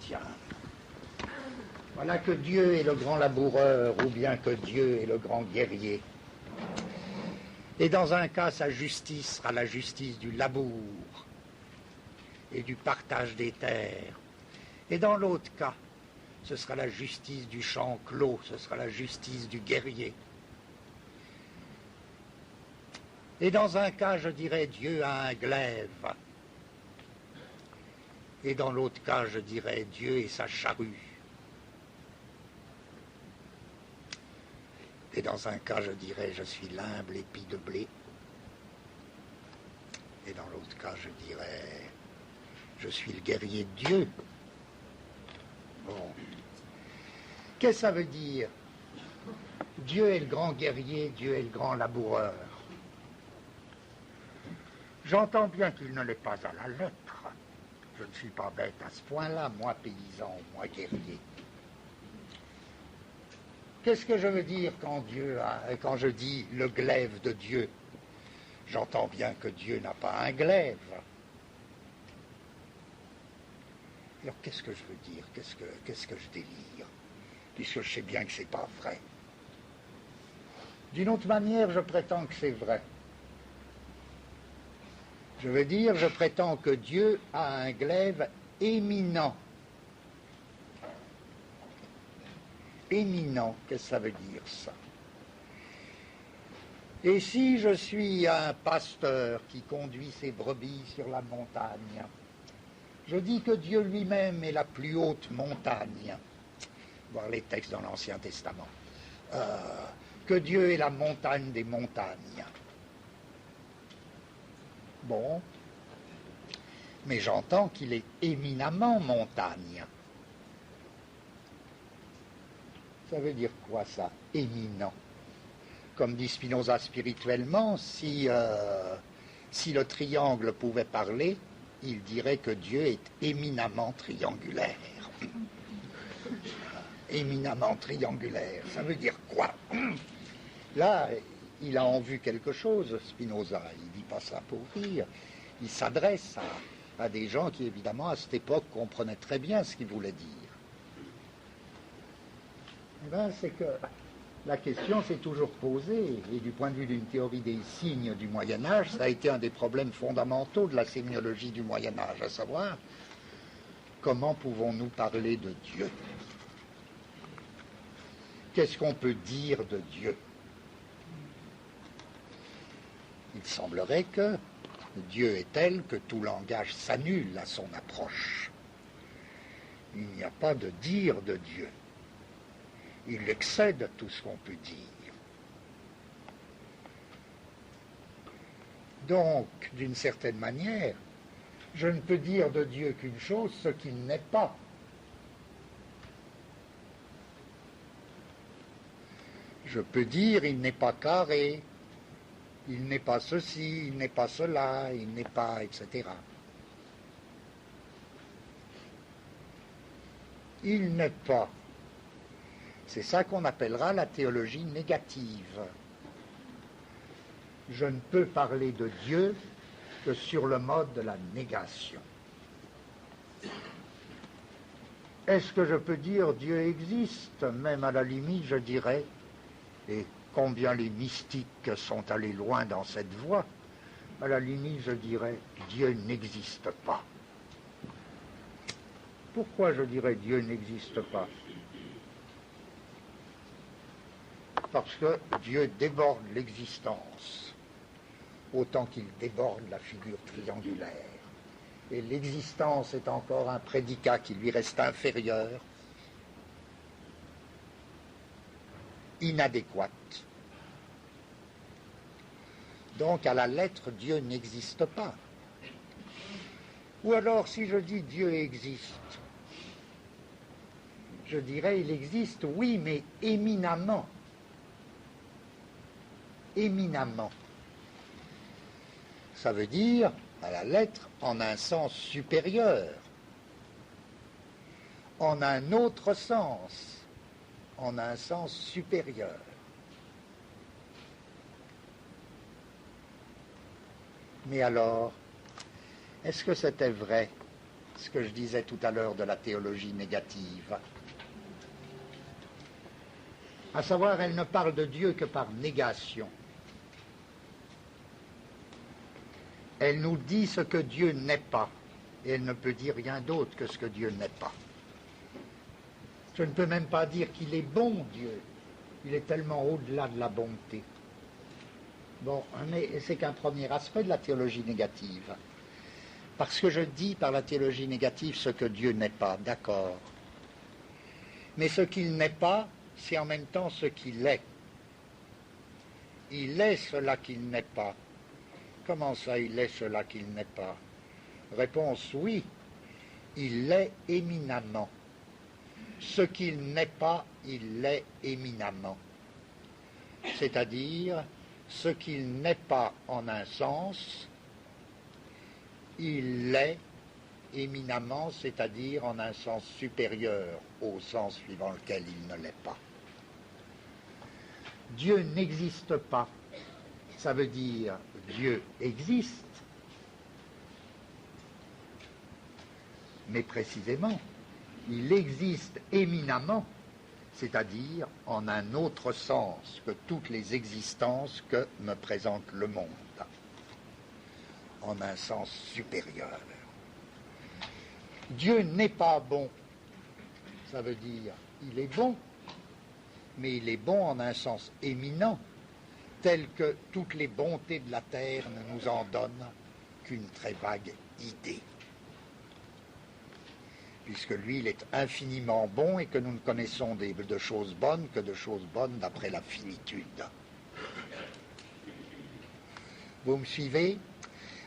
Tiens, voilà que Dieu est le grand laboureur ou bien que Dieu est le grand guerrier. Et dans un cas, sa justice sera la justice du labour et du partage des terres. Et dans l'autre cas, ce sera la justice du champ clos, ce sera la justice du guerrier. Et dans un cas, je dirais, Dieu a un glaive. Et dans l'autre cas, je dirais, Dieu et sa charrue. Et dans un cas, je dirais, je suis l'humble épi de blé. Et dans l'autre cas, je dirais, je suis le guerrier de Dieu. Bon. Qu'est-ce que ça veut dire? Dieu est le grand guerrier, Dieu est le grand laboureur. J'entends bien qu'il ne l'est pas à la lettre. Je ne suis pas bête à ce point-là, moi paysan, moi guerrier. Qu'est-ce que je veux dire quand je dis le glaive de Dieu? J'entends bien que Dieu n'a pas un glaive. Alors qu'est-ce que je veux dire? Qu'est-ce que je délire? Puisque je sais bien que c'est pas vrai. D'une autre manière, je prétends que c'est vrai. Je veux dire, je prétends que Dieu a un glaive éminent. Éminent, qu'est-ce que ça veut dire ça? Et si je suis un pasteur qui conduit ses brebis sur la montagne, je dis que Dieu lui-même est la plus haute montagne. Voir les textes dans l'Ancien Testament. Que Dieu est la montagne des montagnes. Bon, mais j'entends qu'il est éminemment montagne. Ça veut dire quoi ça, éminent? Comme dit Spinoza spirituellement, si le triangle pouvait parler, il dirait que Dieu est éminemment triangulaire. Éminemment triangulaire, ça veut dire quoi? Là, il a en vue quelque chose, Spinoza, il ne dit pas ça pour rire, il s'adresse à des gens qui, évidemment, à cette époque, comprenaient très bien ce qu'il voulait dire. Eh bien, c'est que la question s'est toujours posée, et du point de vue d'une théorie des signes du Moyen-Âge, ça a été un des problèmes fondamentaux de la sémiologie du Moyen-Âge, à savoir, comment pouvons-nous parler de Dieu? Qu'est-ce qu'on peut dire de Dieu? Il semblerait que Dieu est tel que tout langage s'annule à son approche. Il n'y a pas de dire de Dieu. Il excède tout ce qu'on peut dire. Donc, d'une certaine manière, je ne peux dire de Dieu qu'une chose, ce qu'il n'est pas. Je peux dire il n'est pas carré, il n'est pas ceci, il n'est pas cela, il n'est pas, etc. Il n'est pas. C'est ça qu'on appellera la théologie négative. Je ne peux parler de Dieu que sur le mode de la négation. Est-ce que je peux dire Dieu existe? Même à la limite, je dirais, et combien les mystiques sont allés loin dans cette voie, à la limite, je dirais, Dieu n'existe pas. Pourquoi je dirais Dieu n'existe pas? Parce que Dieu déborde l'existence, autant qu'il déborde la figure triangulaire. Et l'existence est encore un prédicat qui lui reste inférieur, inadéquate. Donc, à la lettre, Dieu n'existe pas. Ou alors, si je dis Dieu existe, je dirais il existe, oui, mais éminemment. Éminemment. Ça veut dire, à la lettre, en un sens supérieur, en un autre sens, en un sens supérieur. Mais alors, est-ce que c'était vrai ce que je disais tout à l'heure de la théologie négative. À savoir, elle ne parle de Dieu que par négation. Elle nous dit ce que Dieu n'est pas, et elle ne peut dire rien d'autre que ce que Dieu n'est pas. Je ne peux même pas dire qu'il est bon, Dieu. Il est tellement au-delà de la bonté. Bon, mais c'est qu'un premier aspect de la théologie négative. Parce que je dis par la théologie négative ce que Dieu n'est pas, d'accord. Mais ce qu'il n'est pas, c'est en même temps ce qu'il est. Il est cela qu'il n'est pas. Comment ça, il est cela qu'il n'est pas? Réponse, oui, il l'est éminemment. Ce qu'il n'est pas, il l'est éminemment. C'est-à-dire, ce qu'il n'est pas en un sens, il l'est éminemment, c'est-à-dire en un sens supérieur au sens suivant lequel il ne l'est pas. Dieu n'existe pas. Ça veut dire Dieu existe, mais précisément, il existe éminemment, c'est-à-dire en un autre sens que toutes les existences que me présente le monde, en un sens supérieur. Dieu n'est pas bon, ça veut dire il est bon, mais il est bon en un sens éminent, tel que toutes les bontés de la terre ne nous en donnent qu'une très vague idée. Puisque lui, il est infiniment bon et que nous ne connaissons de choses bonnes que de choses bonnes d'après la finitude. Vous me suivez?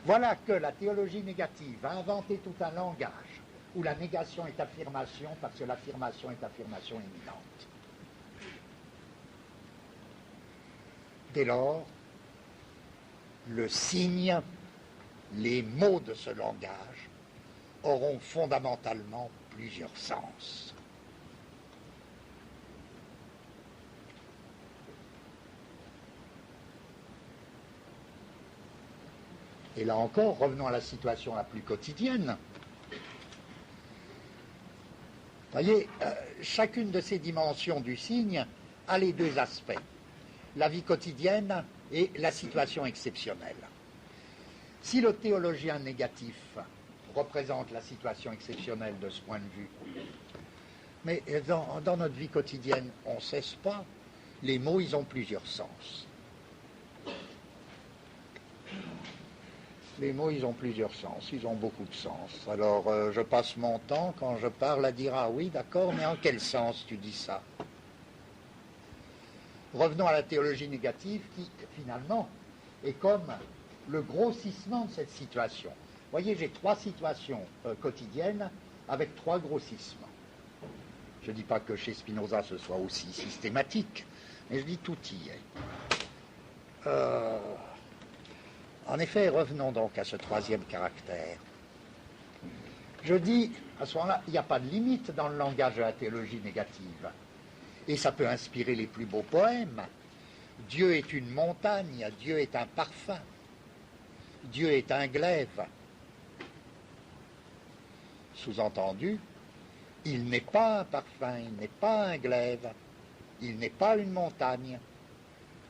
Voilà que la théologie négative a inventé tout un langage où la négation est affirmation parce que l'affirmation est affirmation éminente. Dès lors, le signe, les mots de ce langage auront fondamentalement plusieurs sens. Et là encore, revenons à la situation la plus quotidienne. Vous voyez, chacune de ces dimensions du signe a les deux aspects. La vie quotidienne et la situation exceptionnelle. Si le théologien négatif représente la situation exceptionnelle de ce point de vue, mais dans notre vie quotidienne, on ne cesse pas, les mots, ils ont plusieurs sens. Les mots, ils ont plusieurs sens, ils ont beaucoup de sens. Alors, je passe mon temps, quand je parle, à dire « Ah oui, d'accord, mais en quel sens tu dis ça ?» Revenons à la théologie négative qui, finalement, est comme le grossissement de cette situation. Vous voyez, j'ai trois situations quotidiennes avec trois grossissements. Je ne dis pas que chez Spinoza ce soit aussi systématique, mais je dis tout y est. En effet, revenons donc à ce troisième caractère. Je dis, à ce moment-là, il n'y a pas de limite dans le langage de la théologie négative. Et ça peut inspirer les plus beaux poèmes. Dieu est une montagne, Dieu est un parfum, Dieu est un glaive. Sous-entendu, il n'est pas un parfum, il n'est pas un glaive, il n'est pas une montagne.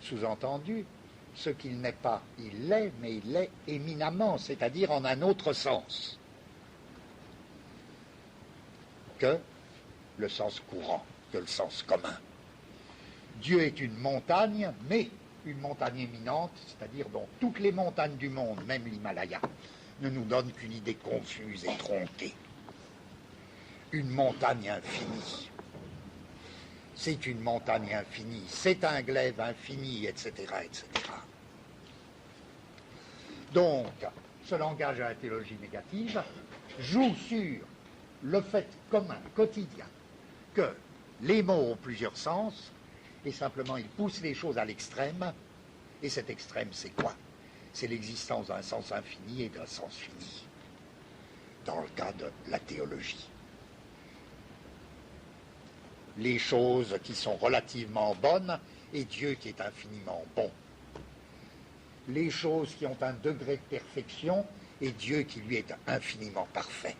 Sous-entendu, ce qu'il n'est pas, il l'est, mais il l'est éminemment, c'est-à-dire en un autre sens que le sens courant, que le sens commun. Dieu est une montagne, mais une montagne éminente, c'est-à-dire dont toutes les montagnes du monde, même l'Himalaya, ne nous donnent qu'une idée confuse et tronquée. Une montagne infinie. C'est une montagne infinie, c'est un glaive infini, etc., etc. Donc, ce langage de la théologie négative joue sur le fait commun, quotidien, que les mots ont plusieurs sens, et simplement ils poussent les choses à l'extrême, et cet extrême, c'est quoi? C'est l'existence d'un sens infini et d'un sens fini, dans le cas de la théologie. Les choses qui sont relativement bonnes, et Dieu qui est infiniment bon. Les choses qui ont un degré de perfection, et Dieu qui lui est infiniment parfait.